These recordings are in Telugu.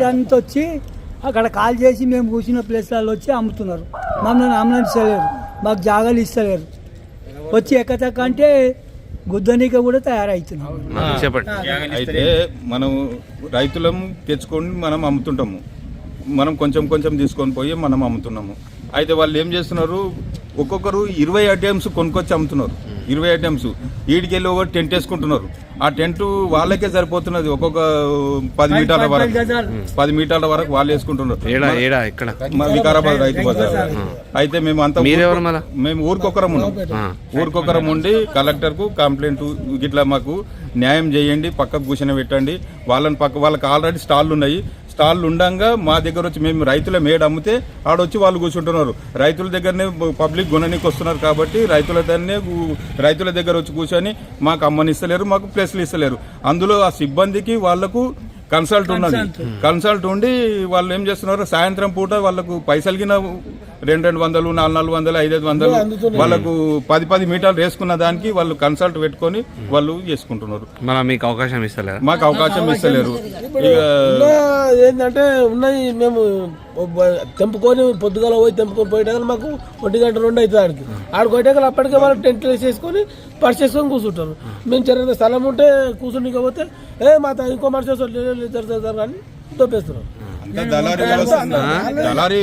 దళారీలంతా వచ్చి అక్కడ కాల్ చేసి మేము కూర్చున్న ప్లేస్లలో వచ్చి అమ్ముతున్నారు. మమ్మల్ని అంబులెన్స్లేరు, మాకు జాగాలు ఇస్తలేరు. వచ్చి ఎక్కతక్క అంటే గుద్దనీక కూడా తయారవుతున్నాం. చెప్పండి. అయితే మనం రైతులం తెచ్చుకొని మనం అమ్ముతుంటాము. మనం కొంచెం కొంచెం తీసుకొని పోయి మనం అమ్ముతున్నాము. అయితే వాళ్ళు ఏం చేస్తున్నారు, ఒక్కొక్కరు 20 ఐటమ్స్ కొనుక్కొచ్చి అమ్ముతున్నారు. 20 ఐటమ్స్ వీడికి వెళ్ళి ఒక టెంట్ వేసుకుంటున్నారు. ఆ టెంట్ వాళ్ళకే సరిపోతున్నది. ఒక్కొక్క 10 మీటర్ల వరకు 10 మీటర్ల వరకు వాళ్ళు వేసుకుంటున్నారు. వికారాబాద్ రైతు బజార్. అయితే మేము అంతా మేము ఊరికొకరం ఉండి కలెక్టర్ కు కంప్లైంట్ ఇట్లా మాకు న్యాయం చేయండి, పక్కకు కూర్చొని పెట్టండి. వాళ్ళకి ఆల్రెడీ స్టాళ్ళు ఉన్నాయి. స్టాళ్ళు ఉండగా మా దగ్గర వచ్చి మేము రైతుల మేడ అమ్మితే ఆడొచ్చి వాళ్ళు కూర్చుంటున్నారు. రైతుల దగ్గరనే పబ్లిక్ కొననీకి వస్తున్నారు కాబట్టి రైతుల దగ్గర వచ్చి కూర్చొని మాకు అమ్మనిస్తలేరు, మాకు ప్లేస్లు ఇస్తలేరు. అందులో ఆ సిబ్బందికి వాళ్లకు కన్సల్ట్ ఉన్నది. కన్సల్ట్ ఉండి వాళ్ళు ఏం చేస్తున్నారు, సాయంత్రం పూట వాళ్ళకు పైసలుగిన 200, 400, 500 వాళ్ళకు 10 మీటర్లు వేసుకున్న దానికి వాళ్ళు కన్సల్ట్ పెట్టుకొని వాళ్ళు చేసుకుంటున్నారు. మీకు అవకాశం ఇస్తలేరు, మాకు అవకాశం ఇస్తలేరు. ఏంటంటే ఉన్నాయి, మేము తెంపుకొని పొద్దుగాల పోయి తెంపుకొని పోయేటప్పుడు మాకు 1 గంట 2 అవుతుంది. ఆడికి పోయేటప్పుడు అప్పటికే వాళ్ళు టెంట్ వేసేసుకొని పర్స్ చేసుకొని కూర్చుంటారు. మేము చిన్న స్థలం ఉంటే కూర్చుని పోతే మా ఇంకో మనిషి కానీ దొప్పేస్తున్నారు. దళారీ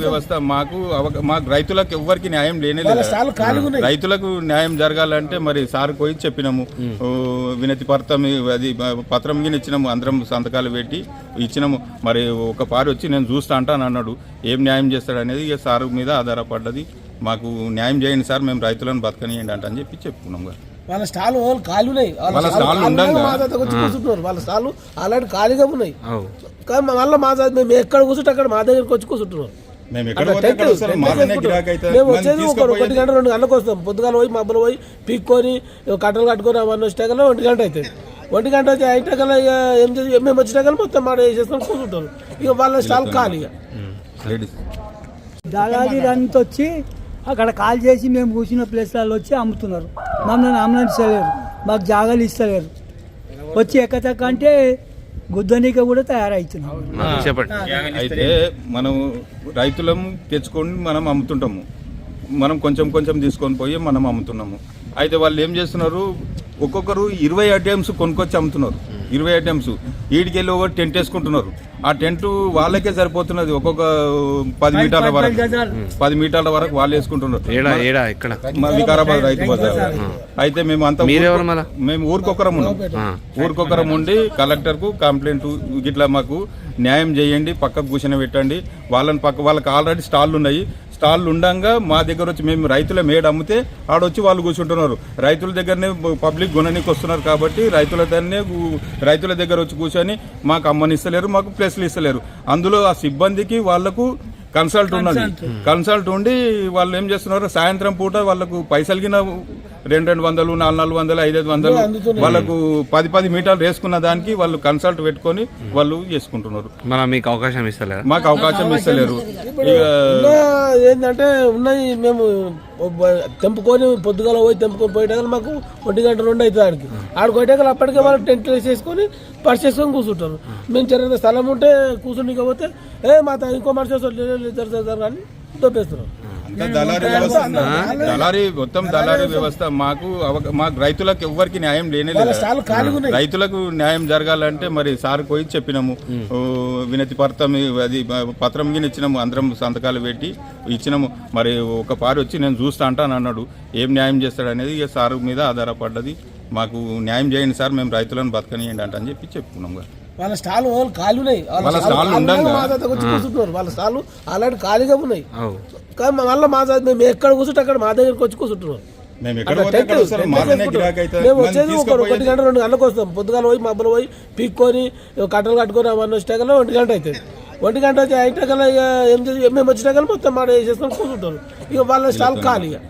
వ్యవస్థ మాకు రైతులకు ఎవ్వరికి న్యాయం లేనేలేదు. రైతులకు న్యాయం జరగాలంటే మరి సార్ పోయి చెప్పినాము, వినతి పత్రం ఇచ్చినాము, అందరం సంతకాలు పెట్టి ఇచ్చినాము. మరి ఒక పారి వచ్చి నేను చూస్తా అంటాను అన్నాడు. ఏం న్యాయం చేస్తాడు అనేది ఇక సార్ మీద ఆధారపడ్డది. మాకు న్యాయం చేయండి సార్, మేము రైతులను బతకనియండి అంట అని చెప్పి చెప్పుకున్నాం. వాళ్ళ స్టాల్ ఖాళీ ఉన్నాయి, వాళ్ళ స్టాల్ ఆల్రెడీ ఖాళీగా ఉన్నాయి. కానీ మళ్ళీ మేము ఎక్కడ కూర్చుంటే అక్కడ మా దగ్గరికి వచ్చి కూర్చుంటున్నాం. మేము వచ్చేది 1 గంట 2 గంటలకు వస్తాం. పొద్దుగాల పోయి మబ్బులు పోయి పీక్కొని కట్టలు కట్టుకొని అవన్నీ వచ్చే కల్లా 1 గంట అవుతుంది. 1 గంట అయితే కల్లా ఇక ఏం చేసి మేము వచ్చినా కల్లా మొత్తం మాట వేసేసుకొని కూర్చుంటారు. ఇక వాళ్ళ స్టాల్ ఖాళీగా. దళారీలంతా వచ్చి అక్కడ కాల్ చేసి మేము కూర్చున్న ప్లేస్లలో వచ్చి అమ్ముతున్నారు. మమ్మల్ని అంబులెన్స్లేరు, మాకు జాగాలు ఇస్తలేరు. వచ్చి ఎక్కతక్క అంటే గుద్దనీక కూడా తయారవుతున్నాం. చెప్పండి. అయితే మనం రైతులం తెచ్చుకొని మనం అమ్ముతుంటాము. మనం కొంచెం కొంచెం తీసుకొని పోయి మనం అమ్ముతున్నాము. అయితే వాళ్ళు ఏం చేస్తున్నారు, ఒక్కొక్కరు 20 ఐటమ్స్ కొనుక్కొచ్చి అమ్ముతున్నారు. 20 ఐటమ్స్ వీడికి వెళ్ళి ఒక టెంట్ వేసుకుంటున్నారు. ఆ టెంట్ వాళ్ళకే సరిపోతున్నది. ఒక్కొక్క 10 మీటర్ల వరకు వాళ్ళు వేసుకుంటున్నారు. వికారాబాద్ రైతు బజార్. అయితే మేము అంతా మేము ఊరికొకరం ఉండి కలెక్టర్ కు కంప్లైంట్ ఇట్లా మాకు న్యాయం చేయండి, పక్కకు కూర్చొని పెట్టండి. వాళ్ళకి ఆల్రెడీ స్టాళ్ళు ఉన్నాయి. స్టాళ్ళు ఉండగా మా దగ్గర వచ్చి మేము రైతుల మేడ అమ్మితే ఆడొచ్చి వాళ్ళు కూర్చుంటున్నారు. రైతుల దగ్గరనే పబ్లిక్ కొననీకి వస్తున్నారు కాబట్టి రైతుల దగ్గర వచ్చి కూర్చొని మాకు అమ్మనిస్తలేరు, మాకు ప్లేస్లు ఇస్తలేరు. అందులో ఆ సిబ్బందికి వాళ్లకు కన్సల్ట్ ఉన్నది. కన్సల్ట్ ఉండి వాళ్ళు ఏం చేస్తున్నారు, సాయంత్రం పూట వాళ్ళకు పైసలుగిన 200, 400, 500 వాళ్ళకు 10 మీటర్లు వేసుకున్న దానికి వాళ్ళు కన్సల్ట్ పెట్టుకొని వాళ్ళు చేసుకుంటున్నారు. మీకు అవకాశం ఇస్తలేరు, మాకు అవకాశం ఇస్తలేరు. ఏంటంటే ఉన్నాయి, మేము తెంపుకొని పొద్దుగాల పోయి తెంపుకొని పోయేటప్పుడు మాకు 1 గంట 2 అవుతుంది. ఆడికి పోయేటప్పుడు అప్పటికే వాళ్ళు టెంట్ వేసేసుకొని పర్స్ చేసుకొని కూర్చుంటారు. మేము చిన్న స్థలం ఉంటే కూర్చుని పోతే మా ఇంకో మనిషి కానీ దొప్పేస్తున్నారు. దళారీ వ్యవస్థ మాకు రైతులకు ఎవ్వరికి న్యాయం లేనేలేదు. రైతులకు న్యాయం జరగాలంటే మరి సార్ పోయి చెప్పినాము, వినతి పత్రం ఇచ్చినాము, అందరం సంతకాలు పెట్టి ఇచ్చినాము. మరి ఒక పారి వచ్చి నేను చూస్తా అంటాను అన్నాడు. ఏం న్యాయం చేస్తాడు అనేది ఇక సార్ మీద ఆధారపడ్డది. మాకు న్యాయం చేయండి సార్, మేము రైతులను బతకనియండి అంట అని చెప్పి చెప్పుకున్నాం. వాళ్ళ స్టాల్ ఖాళీ ఉన్నాయి, వాళ్ళ స్టాల్ ఆల్రెడీ ఖాళీగా ఉన్నాయి. కానీ మళ్ళీ మేము ఎక్కడ కూర్చుంటే అక్కడ మా దగ్గరికి వచ్చి కూర్చుంటున్నాం. మేము వచ్చేది 1 గంట 2 గంటలకు వస్తాం. పొద్దుగాల పోయి మబ్బులు పోయి పీక్కొని కట్టలు కట్టుకొని అవన్నీ వచ్చే కల్లా 1 గంట అవుతుంది. 1 గంట అయితే కల్లా ఇక ఏం చేసి మేము వచ్చినా కల్లా మొత్తం మాట వేసేసుకొని కూర్చుంటారు. ఇక వాళ్ళ స్టాల్ ఖాళీగా.